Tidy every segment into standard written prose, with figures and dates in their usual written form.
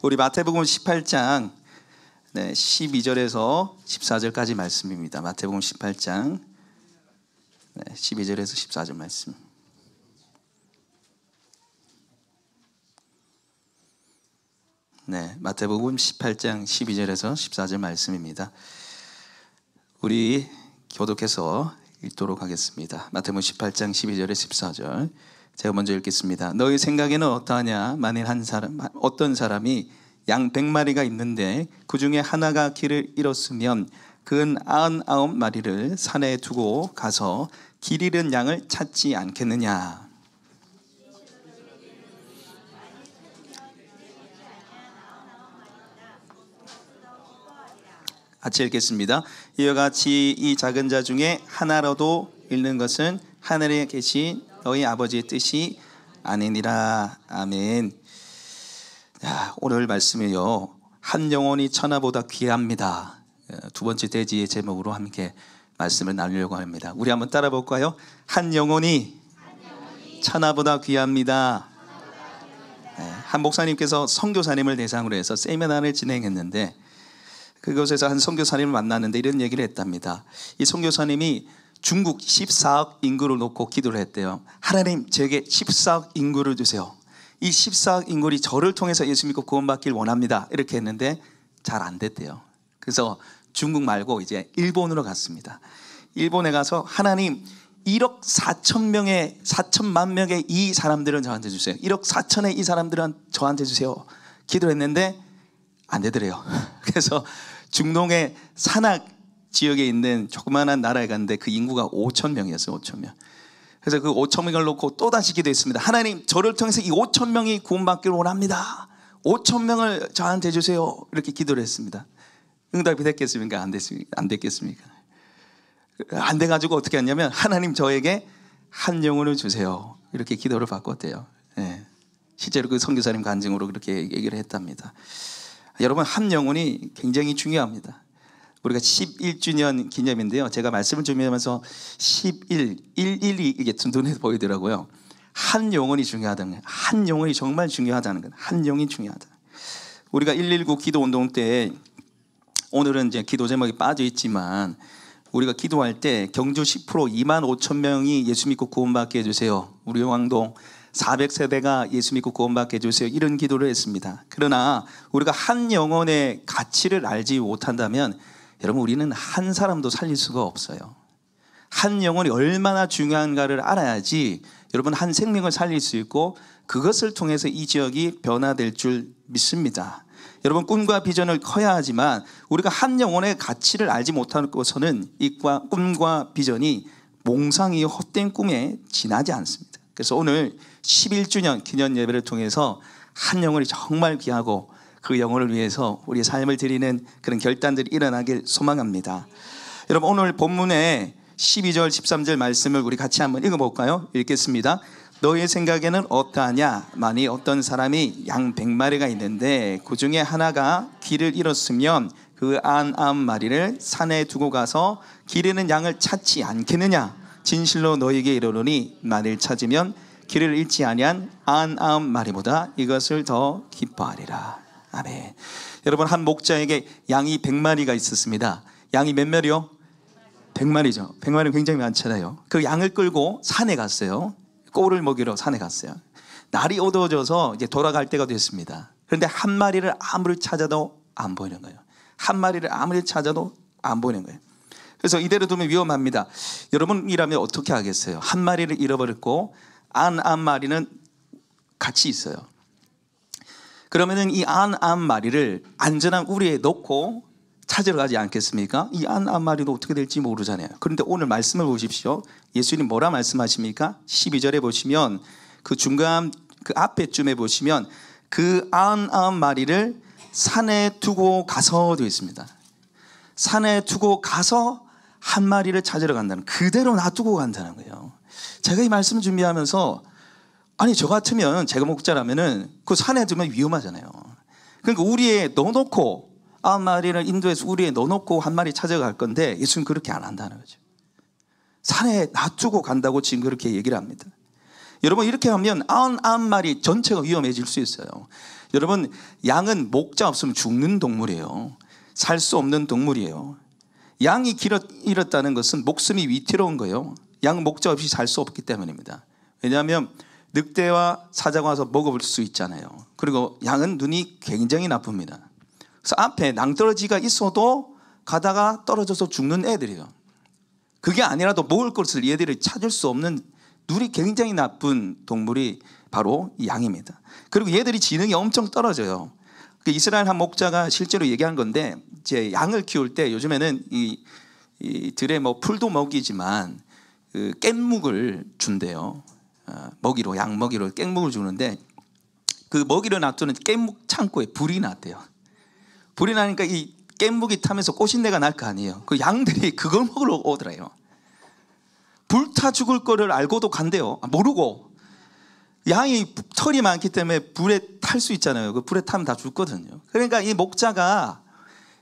우리 마태복음 18장 12절에서 14절까지 말씀입니다. 마태복음 18장 12절에서 14절 말씀. 마태복음 18장 12절에서 14절 말씀입니다. 우리 교독해서 읽도록 하겠습니다. 마태복음 18장 12절에 14절. 제가 먼저 읽겠습니다. 너희 생각에는 어떠하냐? 만일 어떤 사람이 양 100마리가 있는데 그 중에 하나가 길을 잃었으면 그는 99마리를 산에 두고 가서 길 잃은 양을 찾지 않겠느냐? 같이 읽겠습니다. 이와 같이 이 작은 자 중에 하나라도 잃는 것은 하늘에 계신 너희 아버지의 뜻이 아니니라. 아멘. 오늘 말씀이요, 한 영혼이 천하보다 귀합니다. 두 번째 대지의 제목으로 함께 말씀을 나누려고 합니다. 우리 한번 따라 볼까요? 한 영혼이 천하보다 귀합니다. 한 목사님께서 선교사님을 대상으로 해서 세미나를 진행했는데, 그곳에서 한 선교사님을 만났는데 이런 얘기를 했답니다. 이 선교사님이 중국 14억 인구를 놓고 기도를 했대요. 하나님, 제게 14억 인구를 주세요. 이 14억 인구이 저를 통해서 예수 믿고 구원받길 원합니다. 이렇게 했는데 잘 안 됐대요. 그래서 중국 말고 이제 일본으로 갔습니다. 일본에 가서 하나님, 1억 4천만 명의 이 사람들은 저한테 주세요. 1억 4천의 이 사람들은 저한테 주세요. 기도했는데 안 되더래요. 그래서 중동의 산악 지역에 있는 조그마한 나라에 갔는데 그 인구가 5천 명이었어요. 5천 명. 그래서 그 5천 명을 놓고 또다시 기도했습니다. 하나님, 저를 통해서 이 5천 명이 구원받기를 원합니다. 5천 명을 저한테 주세요. 이렇게 기도를 했습니다. 응답이 됐겠습니까? 안 됐겠습니까? 안 돼가지고 어떻게 했냐면, 하나님, 저에게 한 영혼을 주세요. 이렇게 기도를 바꿨대요. 실제로 그 선교사님 간증으로 그렇게 얘기를 했답니다. 여러분, 한 영혼이 굉장히 중요합니다. 우리가 11주년 기념인데요, 제가 말씀을 준비하면서 11이 이게 눈에 보이더라고요. 한 영혼이 중요하다는 거예요. 한 영혼이 정말 중요하다는 거예요. 한 영이 중요하다. 우리가 119 기도 운동 때, 오늘은 이제 기도 제목이 빠져 있지만, 우리가 기도할 때 경주 10% 2만 5천 명이 예수 믿고 구원받게 해주세요. 우리 영왕동 400세대가 예수 믿고 구원받게 해주세요. 이런 기도를 했습니다. 그러나 우리가 한 영혼의 가치를 알지 못한다면, 여러분, 우리는 한 사람도 살릴 수가 없어요. 한 영혼이 얼마나 중요한가를 알아야지 여러분 한 생명을 살릴 수 있고, 그것을 통해서 이 지역이 변화될 줄 믿습니다. 여러분, 꿈과 비전을 커야 하지만 우리가 한 영혼의 가치를 알지 못하고서는 이 꿈과 비전이 몽상이 헛된 꿈에 지나지 않습니다. 그래서 오늘 11주년 기념 예배를 통해서 한 영혼이 정말 귀하고 그 영혼을 위해서 우리의 삶을 드리는 그런 결단들이 일어나길 소망합니다. 여러분, 오늘 본문의 12절 13절 말씀을 우리 같이 한번 읽어볼까요? 읽겠습니다. 너의 생각에는 어떠하냐? 만일 어떤 사람이 양 100마리가 있는데 그 중에 하나가 길을 잃었으면 그 99마리를 산에 두고 가서 길 잃은 양을 찾지 않겠느냐? 진실로 너에게 이르노니 만일 찾으면 길을 잃지 아니한 99마리보다 이것을 더 기뻐하리라. 아멘. 여러분, 한 목자에게 양이 100마리가 있었습니다. 양이 몇 마리요? 100마리죠. 100마리는 굉장히 많잖아요. 그 양을 끌고 산에 갔어요. 꼴을 먹이러 산에 갔어요. 날이 어두워져서 이제 돌아갈 때가 됐습니다. 그런데 한 마리를 아무리 찾아도 안 보이는 거예요. 한 마리를 아무리 찾아도 안 보이는 거예요. 그래서 이대로 두면 위험합니다. 여러분이라면 어떻게 하겠어요? 한 마리를 잃어버렸고 99마리는 같이 있어요. 그러면은 이 99마리를 안전한 우리에 넣고 찾으러 가지 않겠습니까? 이 99마리도 어떻게 될지 모르잖아요. 그런데 오늘 말씀을 보십시오. 예수님 뭐라 말씀하십니까? 12절에 보시면 그 중간 그 앞에쯤에 보시면 그 99마리를 산에 두고 가서 되어 있습니다. 산에 두고 가서 한 마리를 찾으러 간다는, 그대로 놔두고 간다는 거예요. 제가 이 말씀을 준비하면서, 아니, 저 같으면, 제가 목자라면은 그 산에 두면 위험하잖아요. 그러니까 우리에 넣어놓고 9마리를 인도해서 우리에 넣어놓고 한 마리 찾아갈 건데, 예수는 그렇게 안 한다는 거죠. 산에 놔두고 간다고 지금 그렇게 얘기를 합니다. 여러분, 이렇게 하면 99마리 전체가 위험해질 수 있어요. 여러분, 양은 목자 없으면 죽는 동물이에요. 살 수 없는 동물이에요. 양이 잃었다는 것은 목숨이 위태로운 거예요. 양은 목자 없이 살 수 없기 때문입니다. 왜냐하면 늑대와 사자가 와서 먹어볼 수 있잖아요. 그리고 양은 눈이 굉장히 나쁩니다. 그래서 앞에 낭떠러지가 있어도 가다가 떨어져서 죽는 애들이에요. 그게 아니라도 먹을 것을 얘들이 찾을 수 없는 눈이 굉장히 나쁜 동물이 바로 양입니다. 그리고 얘들이 지능이 엄청 떨어져요. 그 이스라엘 한 목자가 실제로 얘기한 건데, 이제 양을 키울 때 요즘에는 이 들에 뭐 풀도 먹이지만 그 깻묵을 준대요. 먹이로, 양 먹이로 깻묵을 주는데, 그 먹이를 놔두는 깻묵 창고에 불이 났대요. 불이 나니까 이 깻묵이 타면서 꼬신내가 날 거 아니에요. 그 양들이 그걸 먹으러 오더래요. 불타 죽을 거를 알고도 간대요. 모르고. 양이 털이 많기 때문에 불에 탈 수 있잖아요. 그 불에 타면 다 죽거든요. 그러니까 이 목자가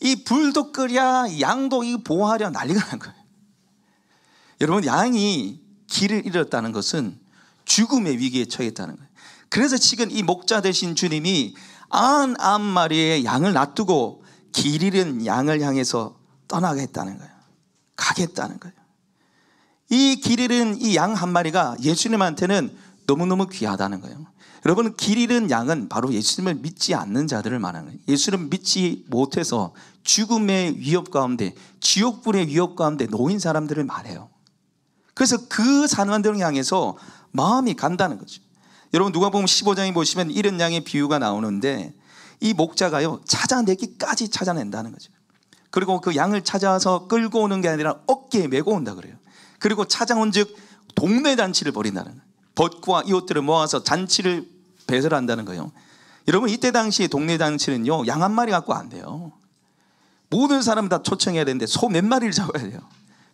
이 불도 끄랴 양도 이 보호하랴 난리가 난 거예요. 여러분, 양이 길을 잃었다는 것은 죽음의 위기에 처했다는 거예요. 그래서 지금 이 목자 되신 주님이 99마리의 양을 놔두고 길 잃은 양을 향해서 떠나겠다는 거예요. 가겠다는 거예요. 이 길 잃은 이 양 한 마리가 예수님한테는 너무너무 귀하다는 거예요. 여러분, 길 잃은 양은 바로 예수님을 믿지 않는 자들을 말하는 거예요. 예수님을 믿지 못해서 죽음의 위협 가운데, 지옥불의 위협 가운데 놓인 사람들을 말해요. 그래서 그 사람들을 향해서 마음이 간다는 거죠. 여러분, 누가복음 15장에 보시면 잃은 양의 비유가 나오는데, 이 목자가요, 찾아내기까지 찾아낸다는 거죠. 그리고 그 양을 찾아서 끌고 오는 게 아니라 어깨에 메고 온다 그래요. 그리고 찾아온 즉 동네 잔치를 벌인다는 거예요. 벗과 이웃들을 모아서 잔치를 배설한다는 거예요. 여러분, 이때 당시에 동네 잔치는요, 양 한 마리 갖고 안 돼요. 모든 사람 다 초청해야 되는데 소 몇 마리를 잡아야 돼요.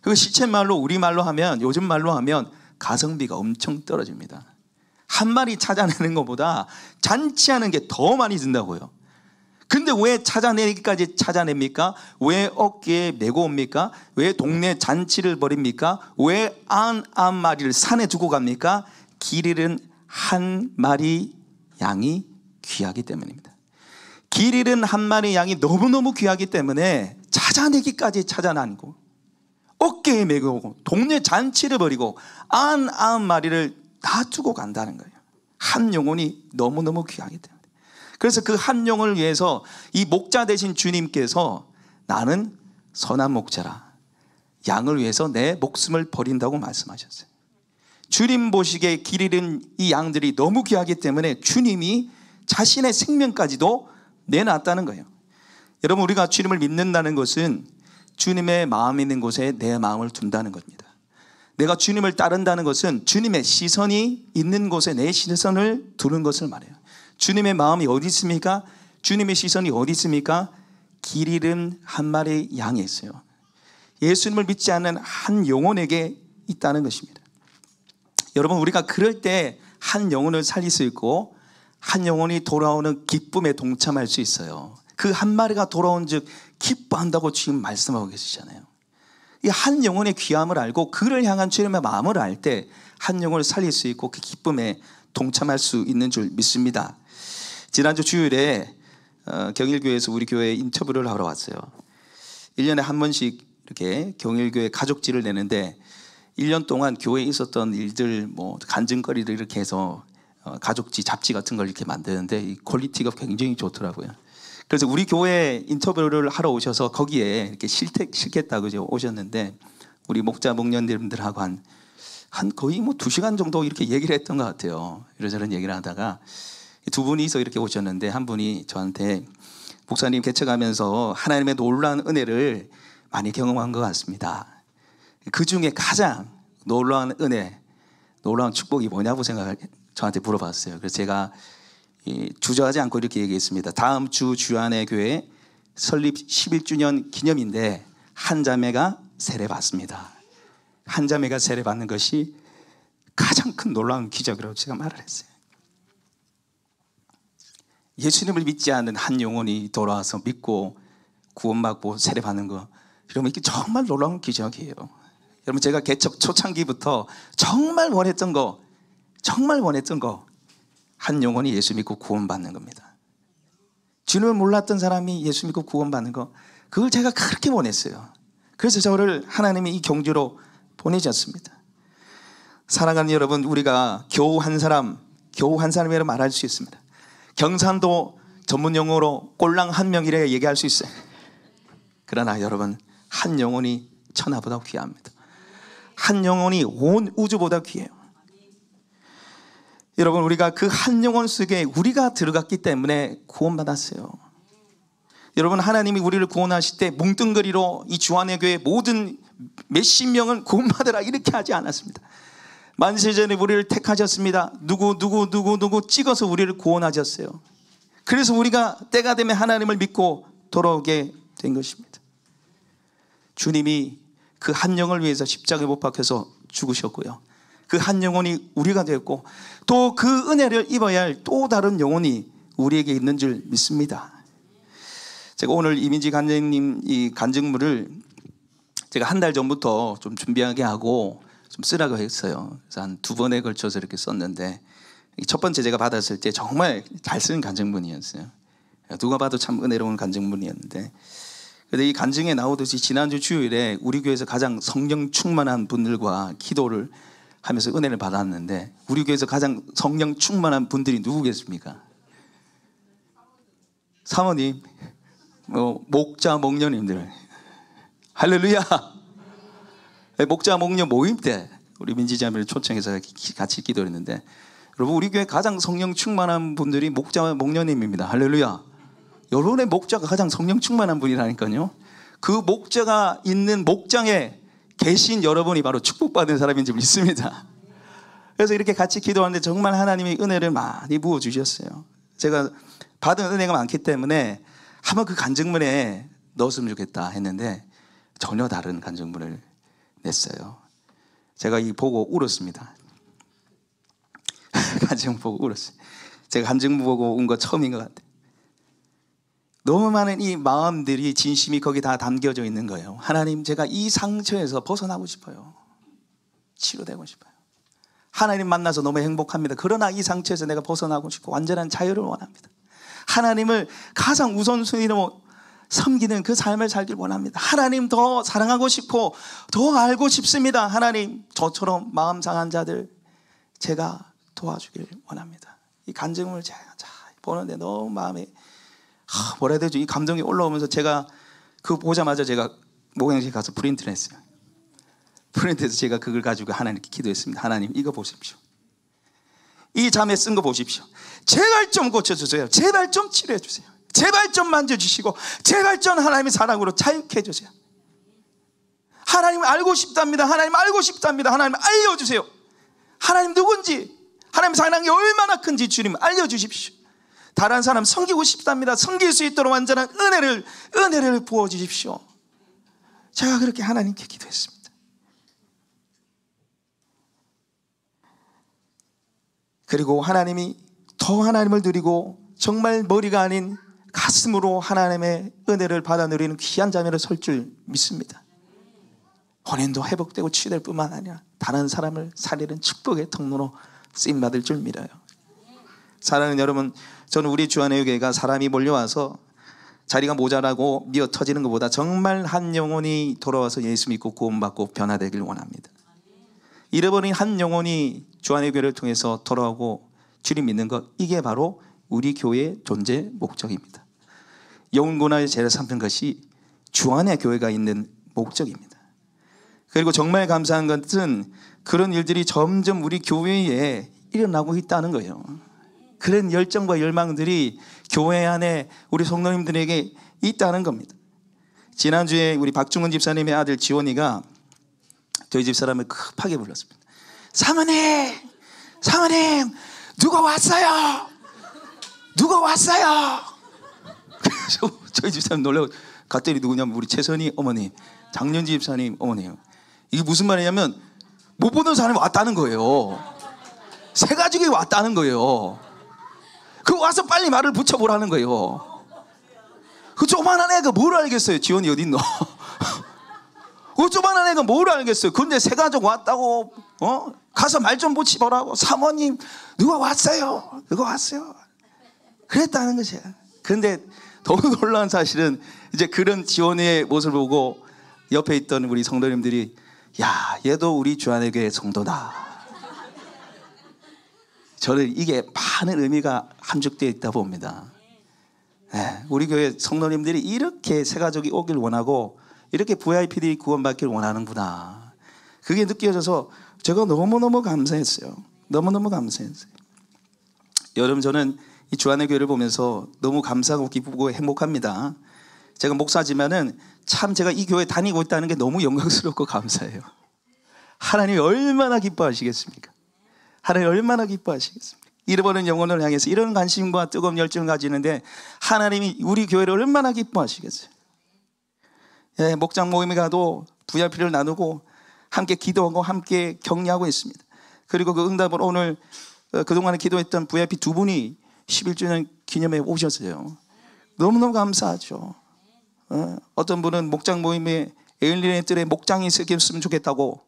그리고 시쳇말로, 우리말로 하면, 요즘 말로 하면 가성비가 엄청 떨어집니다. 한 마리 찾아내는 것보다 잔치하는 게 더 많이 든다고요. 근데 왜 찾아내기까지 찾아냅니까? 왜 어깨에 메고 옵니까? 왜 동네 잔치를 벌입니까? 왜 99마리를 산에 두고 갑니까? 길 잃은 한 마리 양이 귀하기 때문입니다. 길 잃은 한 마리 양이 너무너무 귀하기 때문에 찾아내기까지 찾아나고 어깨에 메고 오고 동네 잔치를 벌이고 99마리를 다 두고 간다는 거예요. 한 영혼이 너무너무 귀하기 때문에. 그래서 그 한 영혼을 위해서 이 목자 되신 주님께서 나는 선한 목자라, 양을 위해서 내 목숨을 버린다고 말씀하셨어요. 주님 보시기에 길 잃은 이 양들이 너무 귀하기 때문에 주님이 자신의 생명까지도 내놨다는 거예요. 여러분, 우리가 주님을 믿는다는 것은 주님의 마음이 있는 곳에 내 마음을 둔다는 겁니다. 내가 주님을 따른다는 것은 주님의 시선이 있는 곳에 내 시선을 두는 것을 말해요. 주님의 마음이 어디 있습니까? 주님의 시선이 어디 있습니까? 길 잃은 한 마리 양이 있어요. 예수님을 믿지 않는 한 영혼에게 있다는 것입니다. 여러분, 우리가 그럴 때 한 영혼을 살릴 수 있고 한 영혼이 돌아오는 기쁨에 동참할 수 있어요. 그 한 마리가 돌아온 즉 기뻐한다고 지금 말씀하고 계시잖아요. 이 한 영혼의 귀함을 알고 그를 향한 주님의 마음을 알 때 한 영혼을 살릴 수 있고 그 기쁨에 동참할 수 있는 줄 믿습니다. 지난주 주일에 경일교회에서 우리 교회에 인터뷰를 하러 왔어요. 1년에 한 번씩 이렇게 경일교회 가족지를 내는데 1년 동안 교회에 있었던 일들, 뭐 간증거리를 이렇게 해서 가족지 잡지 같은 걸 이렇게 만드는데 이 퀄리티가 굉장히 좋더라고요. 그래서 우리 교회 인터뷰를 하러 오셔서 거기에 이렇게 싫겠다고 오셨는데 우리 목자 목년들하고 한 거의 뭐 2시간 정도 이렇게 얘기를 했던 것 같아요. 이러저런 얘기를 하다가 두 분이서 이렇게 오셨는데 한 분이 저한테 목사님 개척하면서 하나님의 놀라운 은혜를 많이 경험한 것 같습니다. 그 중에 가장 놀라운 은혜, 놀라운 축복이 뭐냐고 저한테 물어봤어요. 그래서 제가 주저하지 않고 이렇게 얘기했습니다. 다음 주 주안의 교회 설립 11주년 기념인데 한 자매가 세례받습니다. 한 자매가 세례받는 것이 가장 큰 놀라운 기적이라고 제가 말을 했어요. 예수님을 믿지 않는 한 영혼이 돌아와서 믿고 구원받고 세례받는 거, 여러분, 이게 정말 놀라운 기적이에요. 여러분, 제가 개척 초창기부터 정말 원했던 거, 한 영혼이 예수 믿고 구원받는 겁니다. 주님을 몰랐던 사람이 예수 믿고 구원받는 거, 그걸 제가 그렇게 원했어요. 그래서 저를 하나님이 이 경주로 보내셨습니다. 사랑하는 여러분, 우리가 겨우 한 사람이라 말할 수 있습니다. 경산도 전문 용어로 꼴랑 한 명이라 얘기할 수 있어요. 그러나 여러분, 한 영혼이 천하보다 귀합니다. 한 영혼이 온 우주보다 귀해요. 여러분, 우리가 그 한 영혼 속에 우리가 들어갔기 때문에 구원받았어요. 여러분, 하나님이 우리를 구원하실 때 뭉뚱그리로 이 주안의 교회 모든 몇십 명은 구원받으라 이렇게 하지 않았습니다. 만세전에 우리를 택하셨습니다. 누구 찍어서 우리를 구원하셨어요. 그래서 우리가 때가 되면 하나님을 믿고 돌아오게 된 것입니다. 주님이 그 한 영을 위해서 십자가에 못 박혀서 죽으셨고요. 그 한 영혼이 우리가 되었고, 또 그 은혜를 입어야 할 또 다른 영혼이 우리에게 있는 줄 믿습니다. 제가 오늘 이민지 간증님 이 간증물을 제가 한 달 전부터 좀 준비하게 하고 좀 쓰라고 했어요. 그래서 한 2번에 걸쳐서 이렇게 썼는데, 첫 번째 제가 받았을 때 정말 잘 쓴 간증문이었어요. 누가 봐도 참 은혜로운 간증문이었는데, 근데 이 간증에 나오듯이 지난주 주일에 우리 교회에서 가장 성령 충만한 분들과 기도를 하면서 은혜를 받았는데, 우리 교회에서 가장 성령 충만한 분들이 누구겠습니까? 사모님, 목자 목녀님들, 할렐루야. 목자 목녀 모임 때 우리 민지자매를 초청해서 같이 기도했는데, 여러분, 우리 교회 가장 성령 충만한 분들이 목자 목녀님입니다. 할렐루야. 여러분의 목자가 가장 성령 충만한 분이라니까요. 그 목자가 있는 목장에 계신 여러분이 바로 축복받은 사람인 줄 믿습니다. 그래서 이렇게 같이 기도하는데 정말 하나님이 은혜를 많이 부어주셨어요. 제가 받은 은혜가 많기 때문에 한번 그 간증문에 넣었으면 좋겠다 했는데 전혀 다른 간증문을 냈어요. 제가 이 보고 울었습니다. 간증문 보고 울었어요. 제가 간증문 보고 운 거 처음인 것 같아요. 너무 많은 이 마음들이, 진심이 거기 다 담겨져 있는 거예요. 하나님, 제가 이 상처에서 벗어나고 싶어요. 치료되고 싶어요. 하나님 만나서 너무 행복합니다. 그러나 이 상처에서 내가 벗어나고 싶고 완전한 자유를 원합니다. 하나님을 가장 우선순위로 섬기는 그 삶을 살길 원합니다. 하나님 더 사랑하고 싶고 더 알고 싶습니다. 하나님, 저처럼 마음 상한 자들 제가 도와주길 원합니다. 이 간증을 제가 보는데 너무 마음에 뭐라 해야 되죠? 이 감정이 올라오면서 제가 그거 보자마자 제가 목양실 가서 프린트를 했어요. 프린트해서 제가 그걸 가지고 하나님께 기도했습니다. 하나님, 이거 보십시오. 이 자매 쓴 거 보십시오. 제발 좀 고쳐주세요. 제발 좀 치료해주세요. 제발 좀 만져주시고 제발 좀 하나님의 사랑으로 자유케 해주세요. 하나님 알고 싶답니다. 하나님 알고 싶답니다. 하나님 알려주세요. 하나님 누군지, 하나님 사랑이 얼마나 큰지 주님 알려주십시오. 다른 사람 섬기고 싶답니다. 섬길 수 있도록 완전한 은혜를 부어주십시오. 제가 그렇게 하나님께 기도했습니다. 그리고 하나님이 더 하나님을 누리고 정말 머리가 아닌 가슴으로 하나님의 은혜를 받아 누리는 귀한 자매로 설 줄 믿습니다. 혼인도 회복되고 치유될 뿐만 아니라 다른 사람을 살리는 축복의 통로로 쓰임받을 줄 믿어요. 사랑하는 여러분, 저는 우리 주안의 교회가 사람이 몰려와서 자리가 모자라고 미어 터지는 것보다 정말 한 영혼이 돌아와서 예수 믿고 구원받고 변화되길 원합니다. 잃어버린 한 영혼이 주안의 교회를 통해서 돌아오고 주님 믿는 것, 이게 바로 우리 교회의 존재 목적입니다. 영혼구원의 제를 삼는 것이 주안의 교회가 있는 목적입니다. 그리고 정말 감사한 것은 그런 일들이 점점 우리 교회에 일어나고 있다는 거예요. 그런 열정과 열망들이 교회 안에 우리 성도님들에게 있다는 겁니다. 지난주에 우리 박중훈 집사님의 아들 지원이가 저희 집사람을 급하게 불렀습니다. 사모님, 누가 왔어요? 누가 왔어요? 그래서 저희 집사님 놀라고 갔더니 누구냐면 우리 최선희 어머님, 장년지 집사님 어머님. 이게 무슨 말이냐면 못 보던 사람이 왔다는 거예요. 새 가족이 왔다는 거예요. 그 와서 빨리 말을 붙여보라는 거예요. 그 조만한 애가 뭘 알겠어요? 지원이 어디 있노? 그 조만한 애가 뭘 알겠어요? 그런데 새 가족 왔다고 가서 말 좀 붙여보라고. 사모님 누가 왔어요? 누가 왔어요? 그랬다는 것이야. 그런데 더 놀라운 사실은 이제 그런 지원의 모습을 보고 옆에 있던 우리 성도님들이 야, 얘도 우리 주안의 교회 성도다. 저는 이게 많은 의미가 함축되어 있다 봅니다. 네, 우리 교회 성도님들이 이렇게 새가족이 오길 원하고 이렇게 VIP들이 구원받기를 원하는구나. 그게 느껴져서 제가 너무너무 감사했어요. 너무너무 감사했어요. 여러분, 저는 이 주안의 교회를 보면서 너무 감사하고 기쁘고 행복합니다. 제가 목사지만은 참 제가 이 교회 다니고 있다는 게 너무 영광스럽고 감사해요. 하나님이 얼마나 기뻐하시겠습니까? 하나님이 얼마나 기뻐하시겠습니까? 잃어버린 영혼을 향해서 이런 관심과 뜨거운 열정을 가지는데 하나님이 우리 교회를 얼마나 기뻐하시겠어요? 예, 목장 모임에 가도 VIP를 나누고 함께 기도하고 함께 격려하고 있습니다. 그리고 그 응답을 오늘 그동안에 기도했던 VIP 두 분이 11주년 기념에 오셨어요. 너무너무 감사하죠. 어떤 분은 목장 모임에 에일린의 뜰에 목장이 생겼으면 좋겠다고,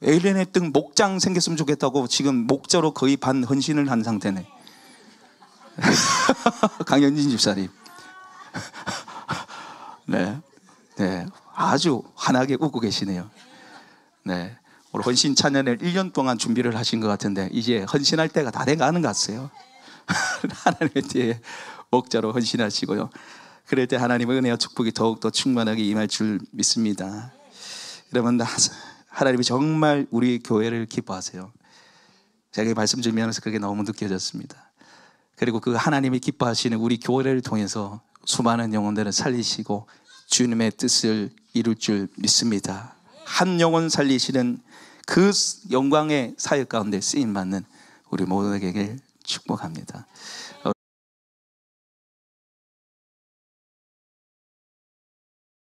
에일린의 뜰 목장 생겼으면 좋겠다고 지금 목자로 거의 반 헌신을 한 상태네. 강현진 집사님. 네, 네, 아주 환하게 웃고 계시네요. 네, 오늘 헌신 찬양을 1년 동안 준비를 하신 것 같은데 이제 헌신할 때가 다 돼가는 것 같아요. 하나님의 뒤에 목자로 헌신하시고요. 그럴 때 하나님의 은혜와 축복이 더욱더 충만하게 임할 줄 믿습니다. 여러분, 하나님이 정말 우리 교회를 기뻐하세요. 제가 말씀 주면서 그게 너무 느껴졌습니다. 그리고 그 하나님이 기뻐하시는 우리 교회를 통해서 수많은 영혼들을 살리시고 주님의 뜻을 이룰 줄 믿습니다. 한 영혼 살리시는 그 영광의 사역 가운데 쓰임받는 우리 모두에게 축복합니다.